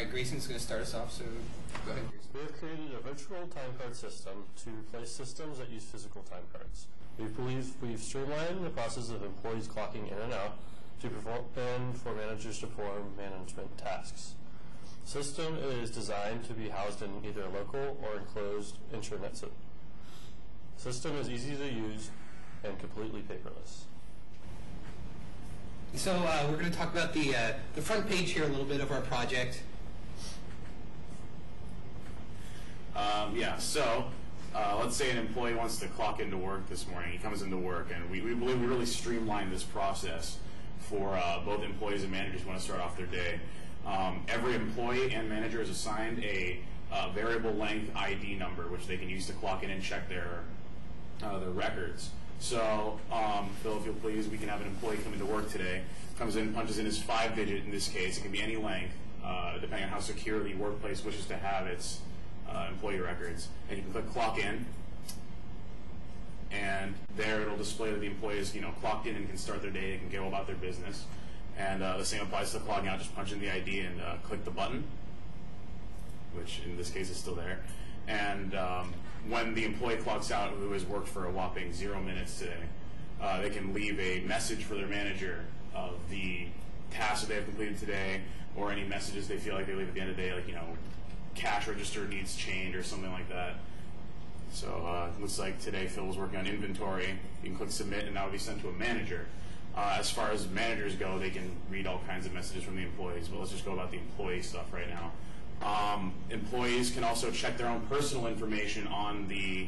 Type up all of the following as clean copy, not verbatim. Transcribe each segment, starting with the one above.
right, Grayson's going to start us off, so go ahead. We have created a virtual time card system to replace systems that use physical time cards. We believe we've streamlined the process of employees clocking in and out to perform and for managers to perform management tasks. The system is designed to be housed in either a local or enclosed intranet system. The system is easy to use and completely paperless. So we're going to talk about the front page here a little bit of our project. Let's say an employee wants to clock into work this morning. He comes into work, and we believe we really streamlined this process for both employees and managers who want to start off their day. Every employee and manager is assigned a variable length ID number, which they can use to clock in and check their records. So, Phil, if you'll please, we can have an employee come into work today, comes in, punches in his 5-digit in this case. It can be any length, depending on how secure the workplace wishes to have its employee records. And you can click clock in, and there it'll display that the employee is clocked in and can start their day, they can go about their business. And the same applies to clogging out. Just punch in the ID and click the button, which in this case is still there. And when the employee clocks out, who has worked for a whopping 0 minutes today, they can leave a message for their manager of the tasks that they have completed today, or any messages they feel like they leave at the end of the day, like cash register needs change or something like that. So it looks like today Phil was working on inventory. You can click submit, and that will be sent to a manager. As far as managers go, they can read all kinds of messages from the employees, but let's just go about the employee stuff right now. Employees can also check their own personal information on the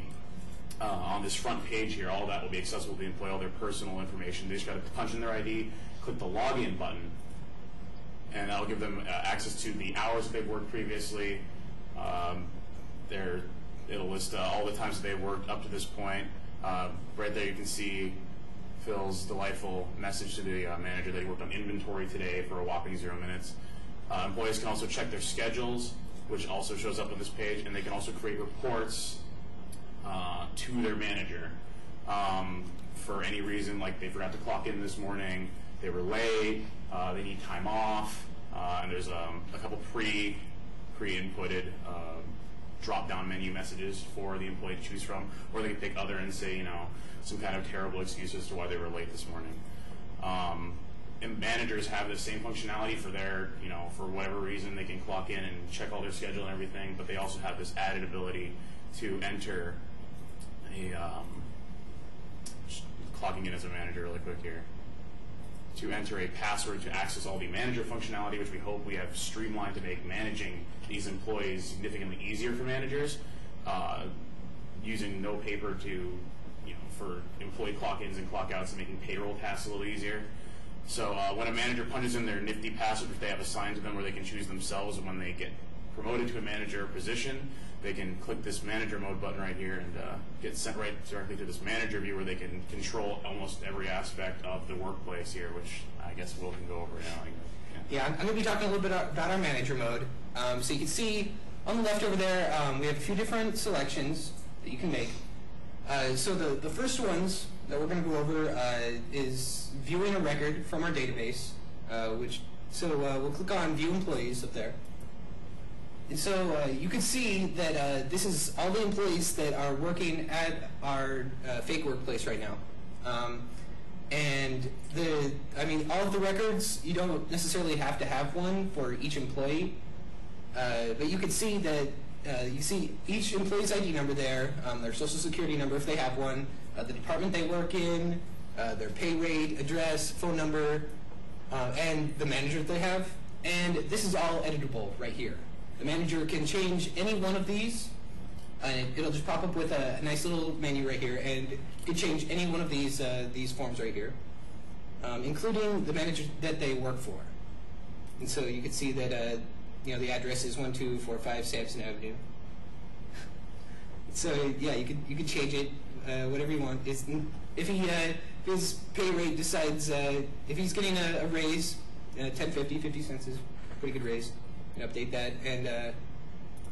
on this front page here. All that will be accessible to the employee, all their personal information. They just got to punch in their ID, click the login button, and that'll give them access to the hours that they've worked previously. It'll list all the times that they've worked up to this point. Right there you can see Phil's delightful message to the manager that he worked on inventory today for a whopping 0 minutes. Employees can also check their schedules, which also shows up on this page, and they can also create reports to their manager for any reason, like they forgot to clock in this morning, they were late, they need time off, and there's a couple pre-inputted drop-down menu messages for the employee to choose from, or they can pick other and say, some kind of terrible excuse as to why they were late this morning. And managers have the same functionality for their, for whatever reason, they can clock in and check all their schedule and everything, but they also have this added ability to enter clocking in as a manager really quick here, to enter a password to access all the manager functionality, which we hope we have streamlined to make managing these employees significantly easier for managers, using no paper to, for employee clock-ins and clock-outs and making payroll tasks a little easier. So when a manager punches in their nifty password, which they have assigned to them, where they can choose themselves, and when they get promoted to a manager position, they can click this manager mode button right here and get sent right directly to this manager view, where they can control almost every aspect of the workplace here, which I guess Will can go over now. Yeah, I'm going to be talking a little bit about our manager mode. So you can see on the left over there, we have a few different selections that you can make. So the first ones that we're going to go over is viewing a record from our database, we'll click on View Employees up there. And so you can see that this is all the employees that are working at our fake workplace right now. And all of the records, you don't necessarily have to have one for each employee, but you can see that you see each employee's ID number there, their social security number if they have one, the department they work in, their pay rate, address, phone number, and the manager that they have. And this is all editable right here. The manager can change any one of these, and it'll just pop up with a nice little menu right here, and you can change any one of these forms right here, including the manager that they work for. And so you can see that the address is 1245 Sampson Avenue. So yeah, you can change it whatever you want. If his pay rate decides if he's getting a raise, 50 cents is a pretty good raise. You can update that, and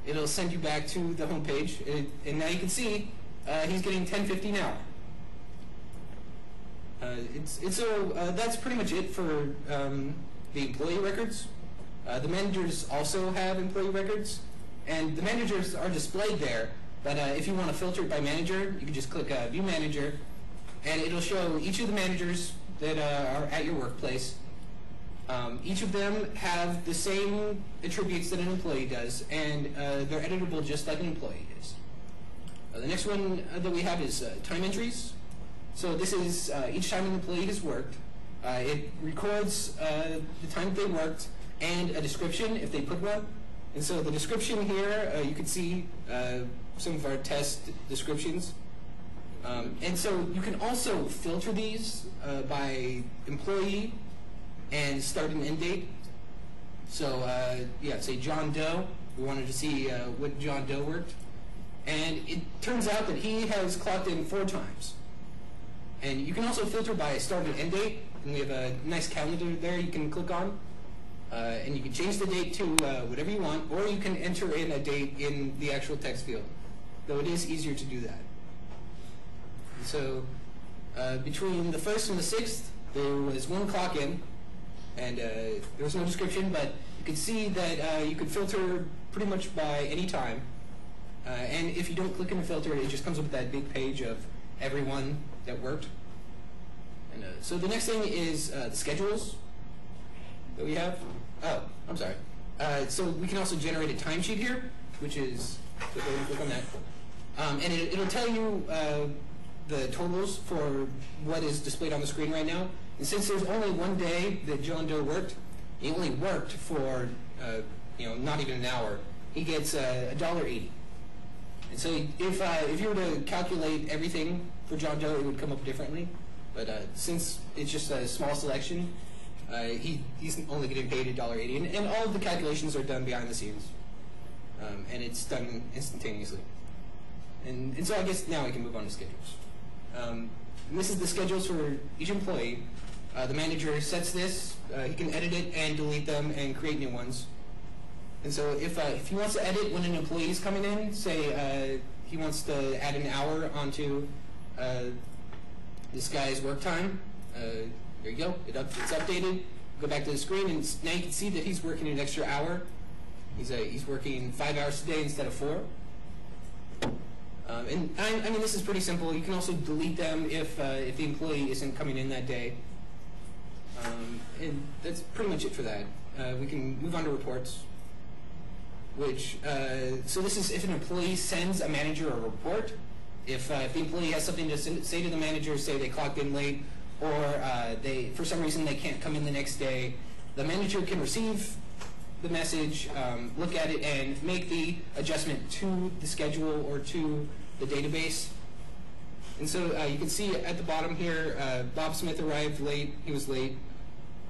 it'll send you back to the home page. And now you can see he's getting $10.50 now. That's pretty much it for the employee records. The managers also have employee records, and the managers are displayed there, but if you want to filter it by manager, you can just click View Manager, and it'll show each of the managers that are at your workplace. Each of them have the same attributes that an employee does, and they're editable just like an employee is. The next one that we have is time entries. So this is each time an employee has worked. It records the time they worked and a description if they put one. And so the description here, you can see some of our test descriptions. And so you can also filter these by employee and start and end date. So yeah, say John Doe. We wanted to see what John Doe worked. And it turns out that he has clocked in 4 times. And you can also filter by start and end date. And we have a nice calendar there you can click on. And you can change the date to whatever you want, or you can enter in a date in the actual text field, though it is easier to do that. So between the 1st and the 6th, there was 1 clock in, and there was no description, but you can see that you could filter pretty much by any time. And if you don't click in a filter, it just comes up with that big page of everyone that worked. And so the next thing is the schedules that we have. Oh, I'm sorry. So we can also generate a timesheet here, which is, click on that. And it'll tell you the totals for what is displayed on the screen right now. And since there's only one day that John Doe worked, he only worked for not even an hour, he gets $1.80. And so if you were to calculate everything for John Doe, it would come up differently. But since it's just a small selection, he's only getting paid $1.80. And all of the calculations are done behind the scenes. And it's done instantaneously. And so I guess now we can move on to schedules. And this is the schedules for each employee. The manager sets this. He can edit it and delete them and create new ones. And so if he wants to edit when an employee is coming in, say he wants to add an hour onto this guy's work time, there you go. It's updated. Go back to the screen, and now you can see that he's working an extra hour. He's working 5 hours a day instead of 4. And I mean, this is pretty simple. You can also delete them if the employee isn't coming in that day. And that's pretty much it for that. We can move on to reports. So this is if an employee sends a manager a report. If the employee has something to say to the manager, say they clocked in late, or for some reason they can't come in the next day, the manager can receive the message, look at it, and make the adjustment to the schedule or to the database. And so you can see at the bottom here, Bob Smith arrived late. He was late.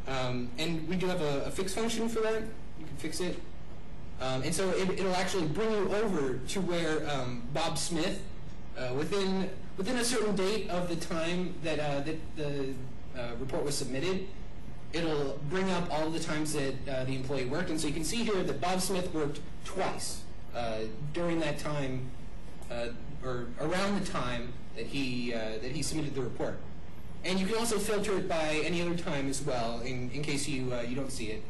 And we do have a fix function for that. You can fix it. And so it'll actually bring you over to where Bob Smith, within a certain date of the time that the report was submitted, it'll bring up all the times that the employee worked. And so you can see here that Bob Smith worked twice during that time, or around the time that he submitted the report. And you can also filter it by any other time as well, in case you don't see it.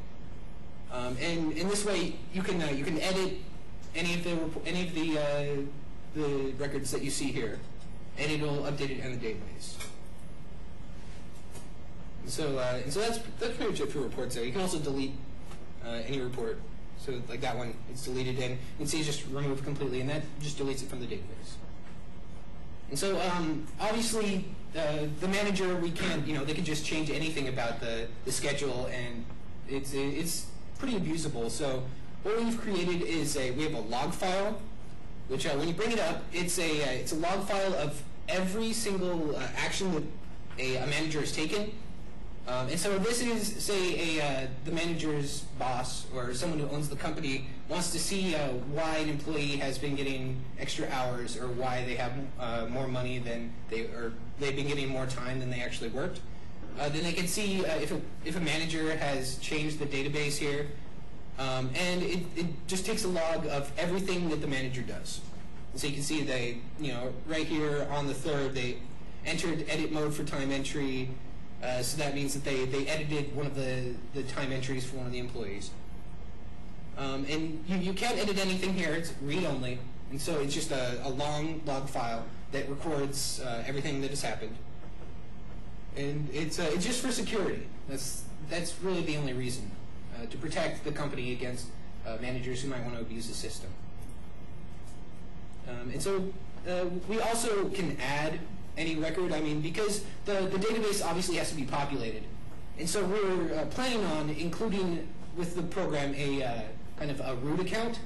And in this way, you can edit any of the records that you see here, and it'll update it in the database. So that's pretty much it for reports there. You can also delete any report. So like that one, it's deleted, and you can see it's just removed completely, and that just deletes it from the database. And so obviously the manager, we can't, they can just change anything about the schedule, and it's pretty abusable. So what we've created is we have a log file, which when you bring it up, it's a log file of every single action that a manager has taken. And so this is, say, the manager's boss or someone who owns the company wants to see why an employee has been getting extra hours, or why they have more money than they've been getting more time than they actually worked. Then they can see if a manager has changed the database here, and it just takes a log of everything that the manager does. And so you can see they, right here on the 3rd, they entered edit mode for time entry. So that means that they edited one of the time entries for one of the employees. And you can't edit anything here. It's read-only. And so it's just a long log file that records everything that has happened. And it's just for security. That's really the only reason, to protect the company against managers who might want to abuse the system. And so we also can add any record. I mean, because the database obviously has to be populated. And so we're planning on including with the program a kind of a root account,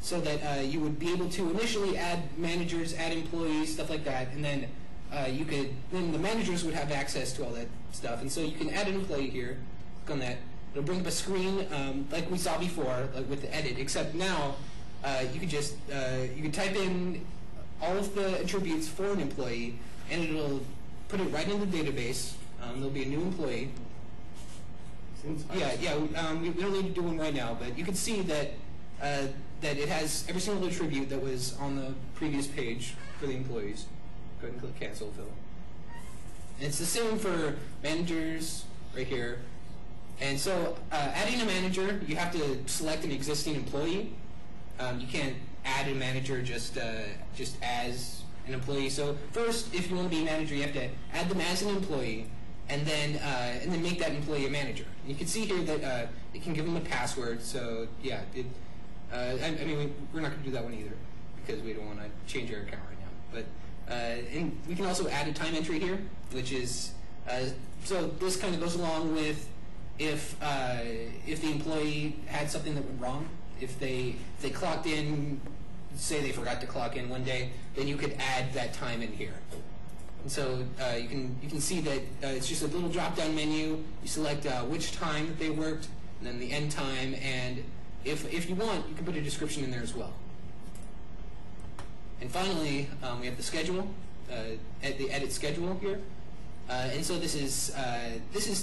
so that you would be able to initially add managers, add employees, stuff like that, and then then the managers would have access to all that stuff. And so you can add an employee here, click on that. It'll bring up a screen like we saw before, like with the edit, except now you could just you could type in all of the attributes for an employee, and it'll put it right in the database. There'll be a new employee. Yeah. We don't need to do one right now, but you can see that that it has every single attribute that was on the previous page for the employees. Go ahead and click Cancel Fill. And it's the same for managers right here. And so adding a manager, you have to select an existing employee. You can't add a manager just as an employee. So first, if you want to be a manager, you have to add them as an employee, and then make that employee a manager. And you can see here that you can give them a password. So yeah, I mean we're not going to do that one either because we don't want to change our account right now. But and we can also add a time entry here, which is so this kind of goes along with if the employee had something that went wrong. If they clocked in, say they forgot to clock in one day, then you could add that time in here. And so you can see that it's just a little drop-down menu. You select which time that they worked, and then the end time, and if you want, you can put a description in there as well. And finally, we have the schedule, the edit schedule here. And so this is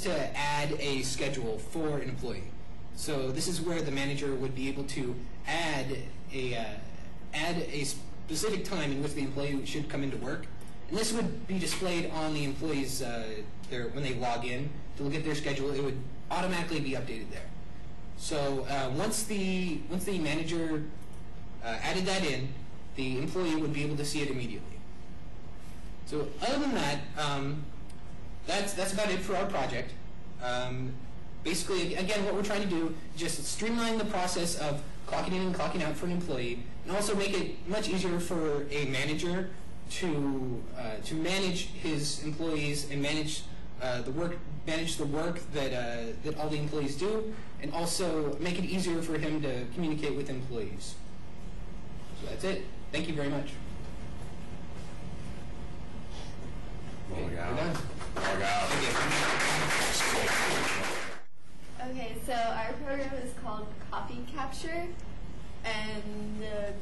to add a schedule for an employee. So this is where the manager would be able to add a specific time in which the employee should come into work. And this would be displayed on the employees when they log in to look at their schedule. It would automatically be updated there. So once the manager added that in, the employee would be able to see it immediately. So other than that, that's about it for our project. Basically, again, what we're trying to do is just streamline the process of clocking in and clocking out for an employee, and also make it much easier for a manager to manage his employees and manage the work that all the employees do, and also make it easier for him to communicate with employees. So that's it. Thank you very much. Log out. We're done. Log out. Okay, so our program is called Copy Capture, and the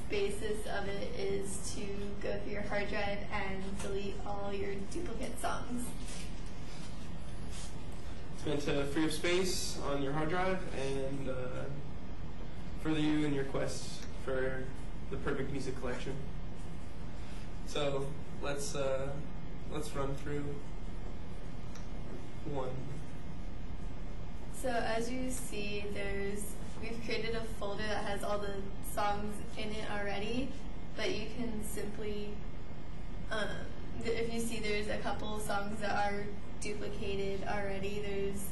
basis of it is to go through your hard drive and delete all your duplicate songs. It's meant to free up space on your hard drive and further you in your quest for the perfect music collection. So let's run through one. So as you see, we've created a folder that has all the songs in it already, but you can simply, if you see there's a couple songs that are duplicated already, there's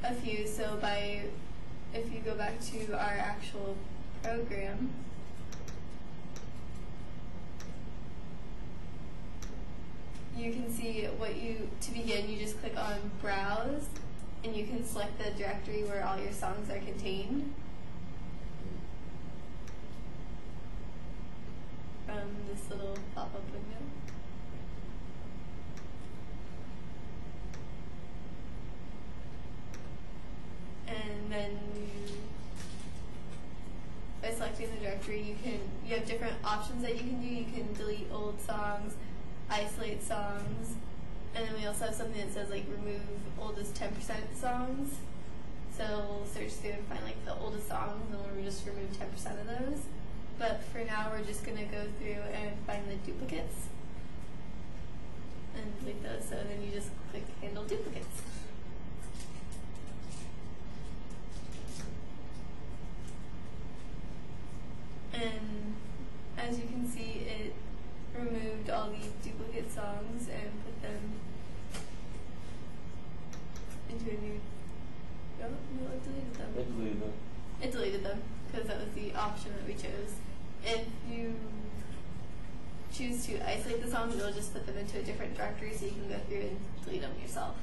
a few, so if you go back to our actual program, you can see to begin, you just click on Browse, and you can select the directory where all your songs are contained from this little pop-up window. And then by selecting the directory, you have different options that you can do. You can delete old songs, isolate songs, and then we also have something that says like remove oldest 10% songs. So we'll search through and find like the oldest songs, and then we'll just remove 10% of those. But for now, we're just gonna go through and find the duplicates and delete those. So then you just click Handle Duplicates. into a new. Oh, no, it deleted them. It deleted them. It deleted them because that was the option that we chose. If you choose to isolate the songs, it'll just put them into a different directory so you can go through and delete them yourself.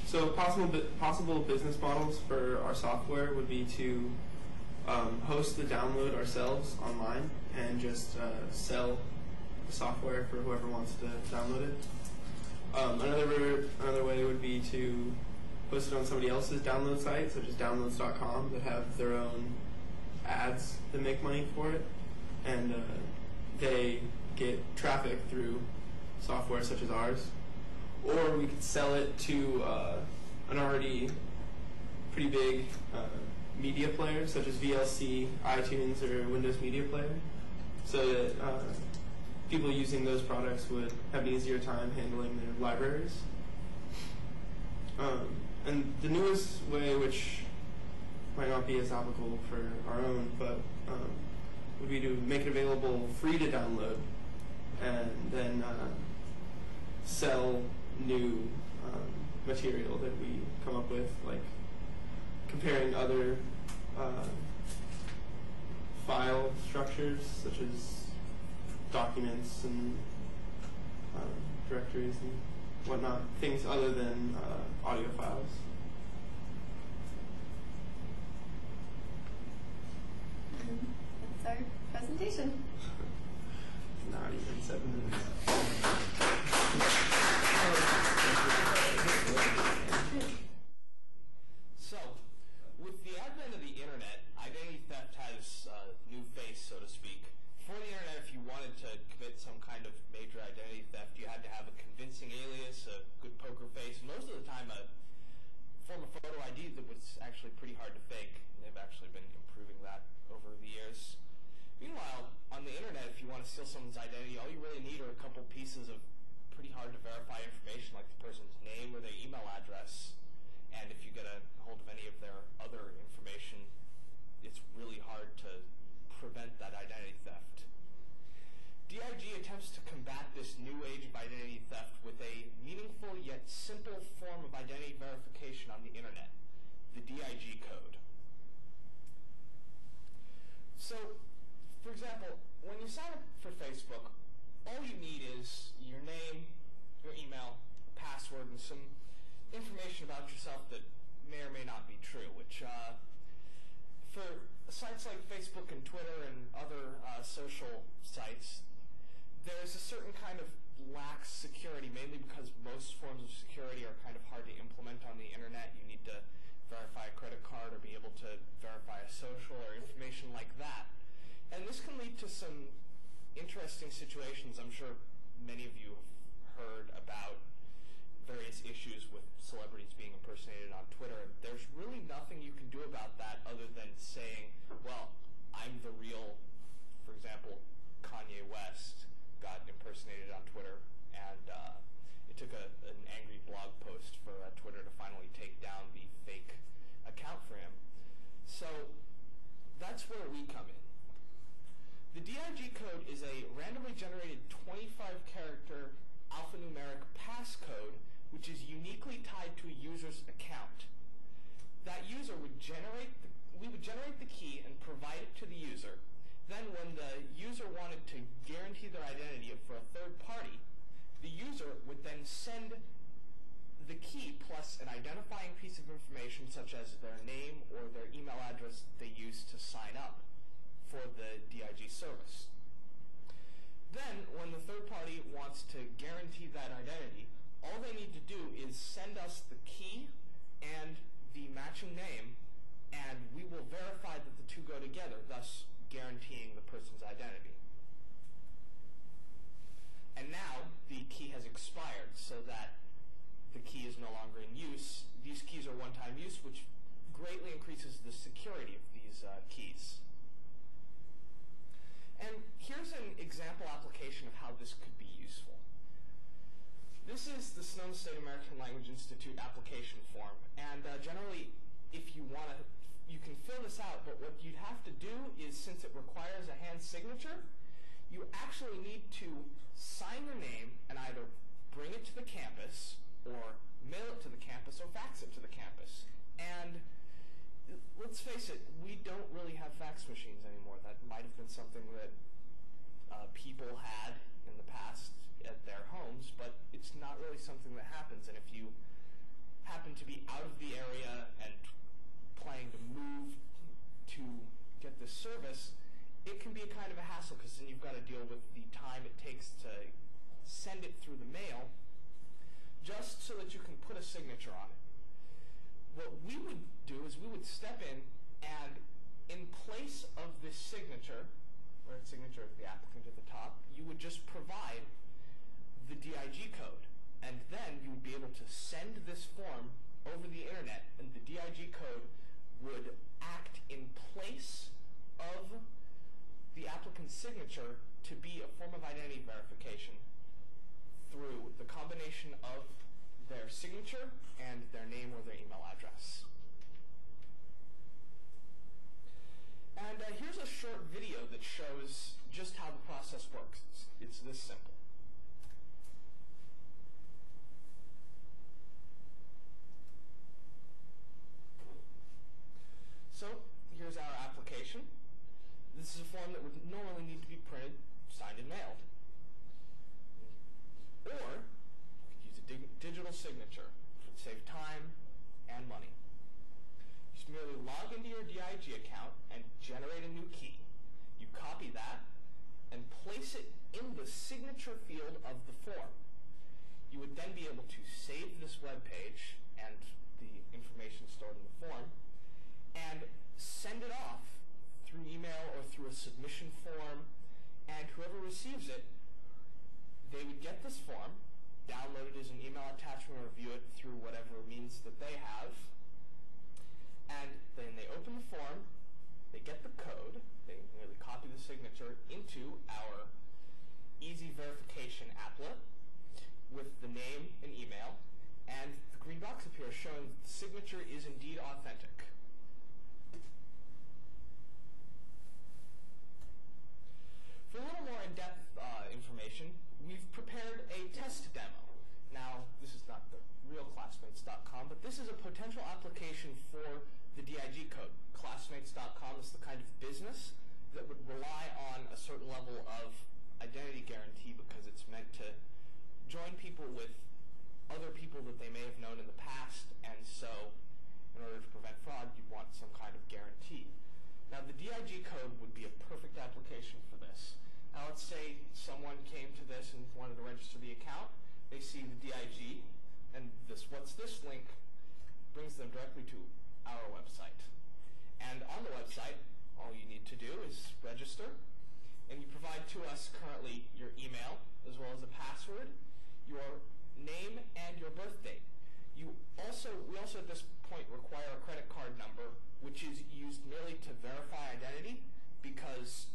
So possible business models for our software would be to host the download ourselves online and just sell the software for whoever wants to download it. Another way would be to host it on somebody else's download site, such as downloads.com, that have their own ads that make money for it, and they get traffic through software such as ours. Or we could sell it to an already pretty big media player, such as VLC, iTunes, or Windows Media Player, so that people using those products would have an easier time handling their libraries. And the newest way, which might not be as applicable for our own, but would be to make it available free to download, and then sell new material that we come up with, like comparing other file structures, such as documents and directories and whatnot, things other than audio files. That's our presentation. Not even 7 minutes. So, with the advent of the internet, identity theft has a new face, so to speak. Before the internet, if you wanted to commit some kind of major identity theft, you had to have a convincing alias, a good poker face, and most of the time a form of photo ID that was actually pretty hard to fake. And they've actually been improving that over the years. Meanwhile, on the internet, if you want to steal someone's identity, all you really need are a couple pieces of pretty hard to verify information, like the person's name or their email address. And if you get a hold of any of their other information, it's really hard to prevent that identity theft. DIG attempts to combat this new age of identity theft with a meaningful yet simple form of identity verification on the internet, the DIG code. So, for example, when you sign up for Facebook, all you need is your name, your email, password, and some information about yourself that may or may not be true, which for sites like Facebook and Twitter and other social sites, there's a certain kind of lax security, mainly because most forms of security are kind of hard to implement on the internet. You need to verify a credit card or be able to verify a social or information like that. And this can lead to some interesting situations. I'm sure many of you have heard about various issues with celebrities being impersonated on Twitter. And there's really nothing you can do about that other than saying, well, I'm the real, for example, Kanye West got impersonated on Twitter, and it took an angry blog post for Twitter to finally take down the fake account for him. So that's where we come in. The DIG code is a randomly generated 25-character alphanumeric passcode which is uniquely tied to a user's account. That user would we would generate the key and provide it to the user. Then when the user wanted to guarantee their identity for a third party, the user would then send the key plus an identifying piece of information such as their name or their email address they used to sign up for the DIG service. Then, when the third party wants to guarantee that identity, all they need to do is send us the key and the matching name, and we will verify that the two go together, thus guaranteeing the person's identity. And now, the key has expired, so that the key is no longer in use. These keys are one-time use, which greatly increases the security of these keys. And here's an example application of how this could be useful. This is the Sonoma State American Language Institute application form, and generally, if you want to, you can fill this out, but what you'd have to do is, since it requires a hand signature, you actually need to sign your name and either bring it to the campus, or mail it to the campus, or fax it to the campus. And let's face it, we don't really have fax machines anymore. That might have been something that people had in the past at their homes, but it's not really something that happens. And if you happen to be out of the area and planning to move to get this service, it can be a kind of a hassle, because then you've got to deal with the time it takes to send it through the mail, just so that you can put a signature on it. What we would do is we would step in, and in place of this signature, or a signature of the applicant at the top, you would just provide the DIG code. And then you would be able to send this form over the internet, and the DIG code would act in place of the applicant's signature to be a form of identity verification through the combination of their signature and their name or their email address. And here's a short video that shows just how the process works. It's this simple. So here's our application. This is a form that would normally need to be printed, signed, and mailed. Or you could use a digital signature, which would save time and money. You just merely log into your DIG account and generate a new key. You copy that and place it in the signature field of the form. You would then be able to save this web page and the information stored in the form and send it off through email or through a submission form, and whoever receives it, they would get this form, download it as an email attachment, or view it through whatever means that they have, and then they open the form, they get the code, they merely copy the signature into our easy verification applet with the name and email, and the green box appears showing that the signature is indeed authentic. For a little more in-depth information, we've prepared a test demo. Now, this is not the real Classmates.com, but this is a potential application for the DIG code. Classmates.com is the kind of business that would rely on a certain level of identity guarantee, because it's meant to join people with other people that they may have known in the past, and so in order to prevent fraud, you'd want some kind of guarantee. Now, the DIG code would be a perfect application for this. Now, let's say someone came to this and wanted to register the account. They see the DIG, and this "what's this" link brings them directly to our website. And on the website, all you need to do is register, and you provide to us currently your email, as well as a password, your name, and your birth date. We also at this point require a credit card number, which is used merely to verify identity, because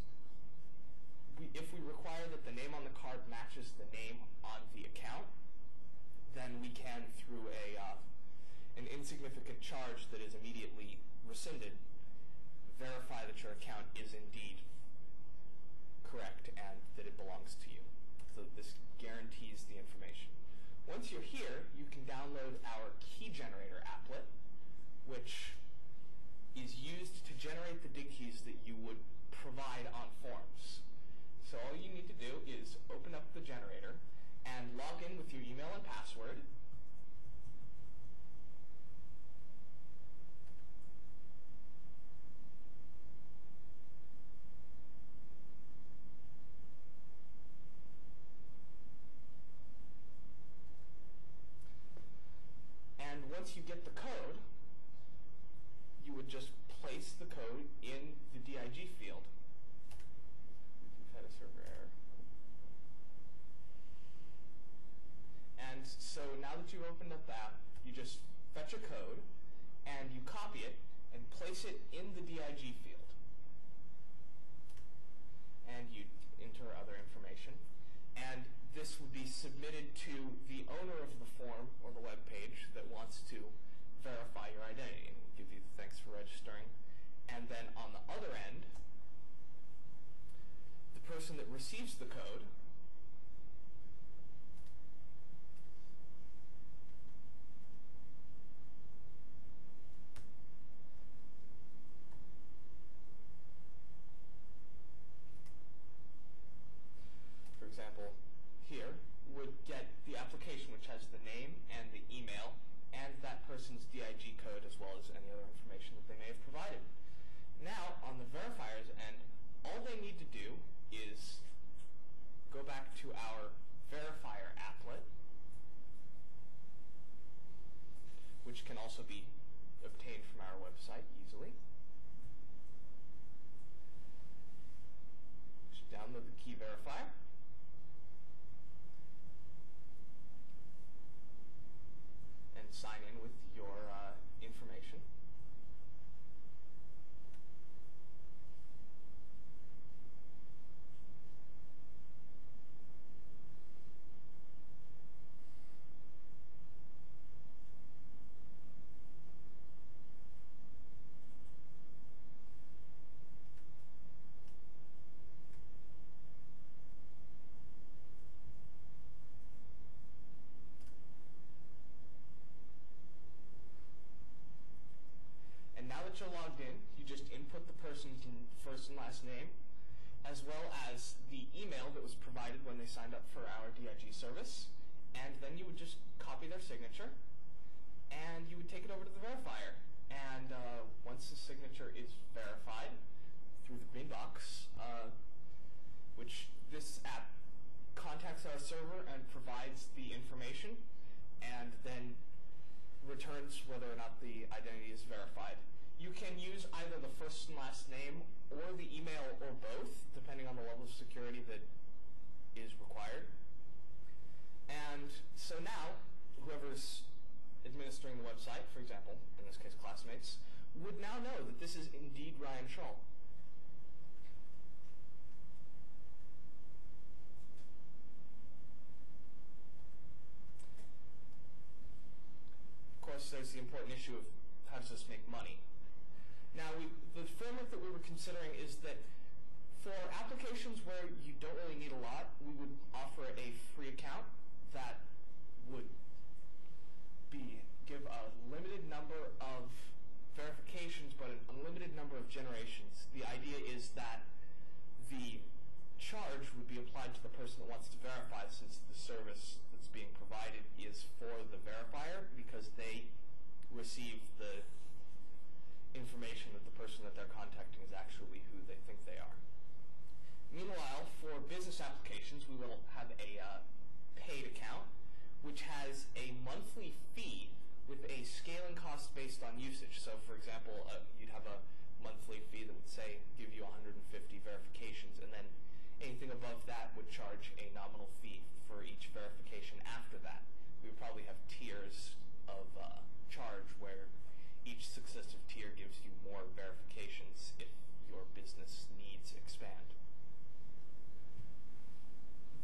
if we require that the name on the card matches the name on the account, then we can, through an insignificant charge that is immediately rescinded, verify that your account is indeed correct and that it belongs to you. So this guarantees the information. Once you're here, you can download our key generator applet, which is used to generate the dig keys that you would provide on forms. So all you need to do is open up the generator and log in with your email and password. And once you get the code, you would just place the code in the DIG field. We've had a server error. And so now that you've opened up that, you just fetch a code, and you copy it, and place it in the DIG field. And you enter other information. And this would be submitted to the owner of the form or the web page that wants to verify your identity and give you the thanks for registering. And then on the other end, the person that receives the code which can also be obtained from our website easily. Just download the key verifier. And sign in with your information. Now that you're logged in, you just input the person's first and last name, as well as the email that was provided when they signed up for our DIG service, and then you would just copy their signature, and you would take it over to the verifier. And once the signature is verified through the green box, which this app contacts our server and provides the information, and then returns whether or not the identity is verified. You can use either the first and last name or the email or both, depending on the level of security that is required. And so now, whoever's administering the website, for example, in this case classmates, would now know that this is indeed Ryan Scholl. Of course, there's the important issue of how does this make money. Now, the framework that we were considering is that for applications where you don't really need a lot, we would offer a free account that would give a limited number of verifications, but an unlimited number of generations. The idea is that the charge would be applied to the person that wants to verify, since the service that's being provided is for the verifier, because they receive the information that the person that they're contacting is actually who they think they are. Meanwhile, for business applications, we will have a paid account, which has a monthly fee with a scaling cost based on usage. So, for example, you'd have a monthly fee that would say give you 150 verifications, and then anything above that would charge a nominal fee for each verification after that. We would probably have tiers of charge where each successive tier gives you more verifications if your business needs expand.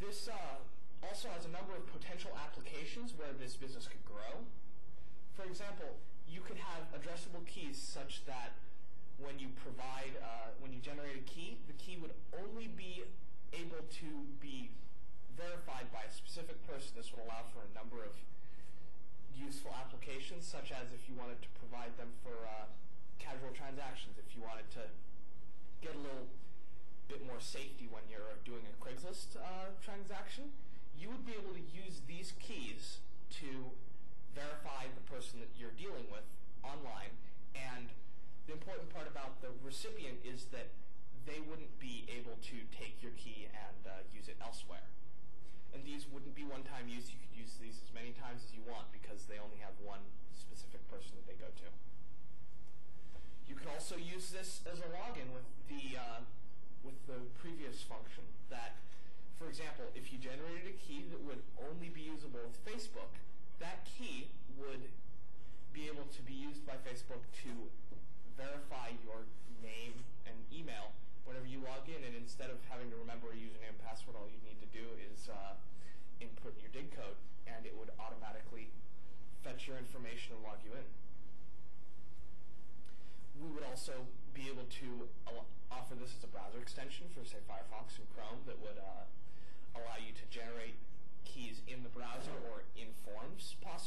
This also has a number of potential applications where this business could grow. For example, you could have addressable keys such that when you generate a key, the key would only be able to be verified by a specific person. This would allow for a number of useful applications, such as if you wanted to provide them for casual transactions, if you wanted to get a little bit more safety when you're doing a Craigslist transaction, you would be able to use these keys to verify the person that you're dealing with online. And the important part about the recipient is that they wouldn't be able to take your key and use it elsewhere. And these wouldn't be one-time use. You could use these as many times as you want because they only have one specific person that they go to. You can also use this as a login with the previous function. That, for example, if you generated a key that would only be usable with Facebook, that key would be able to be used by Facebook to verify your name and email whenever you log in, and instead of having to remember a username and password, all you need to do is input your dig code, and it would automatically fetch your information and log you in. We would also be able to offer this as a browser extension for, say, Firefox and Chrome that would allow you to generate keys in the browser or in forms, possibly.